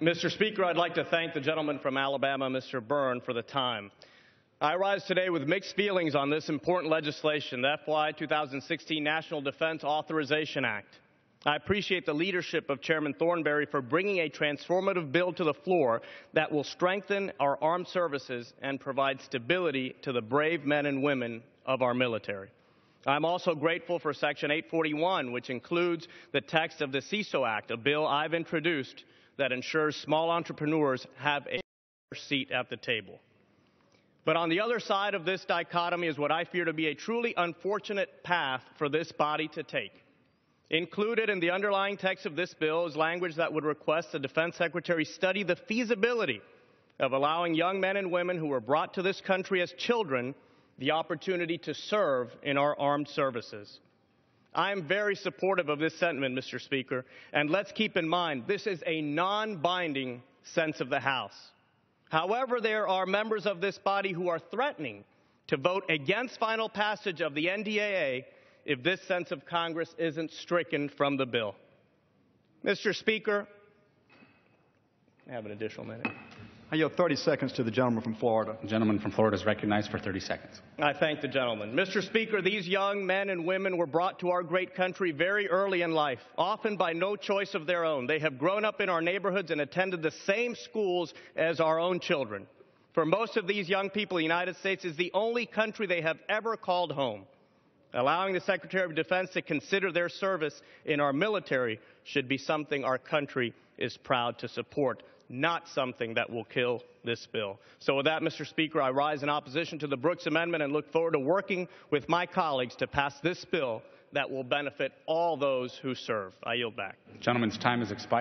Mr. Speaker, I'd like to thank the gentleman from Alabama, Mr. Byrne, for the time. I rise today with mixed feelings on this important legislation, the FY 2016 National Defense Authorization Act. I appreciate the leadership of Chairman Thornberry for bringing a transformative bill to the floor that will strengthen our armed services and provide stability to the brave men and women of our military. I'm also grateful for Section 841, which includes the text of the CISO Act, a bill I've introduced that ensures small entrepreneurs have a seat at the table. But on the other side of this dichotomy is what I fear to be a truly unfortunate path for this body to take. Included in the underlying text of this bill is language that would request the Defense Secretary study the feasibility of allowing young men and women who were brought to this country as children the opportunity to serve in our armed services. I am very supportive of this sentiment, Mr. Speaker, and let's keep in mind this is a non-binding sense of the House. However, there are members of this body who are threatening to vote against final passage of the NDAA if this sense of Congress isn't stricken from the bill. Mr. Speaker, I have an additional minute. I yield 30 seconds to the gentleman from Florida. The gentleman from Florida is recognized for 30 seconds. I thank the gentleman. Mr. Speaker, these young men and women were brought to our great country very early in life, often by no choice of their own. They have grown up in our neighborhoods and attended the same schools as our own children. For most of these young people, the United States is the only country they have ever called home. Allowing the Secretary of Defense to consider their service in our military should be something our country is proud to support, not something that will kill this bill. So with that, Mr. Speaker, I rise in opposition to the Brooks Amendment and look forward to working with my colleagues to pass this bill that will benefit all those who serve. I yield back. The gentleman's time has expired.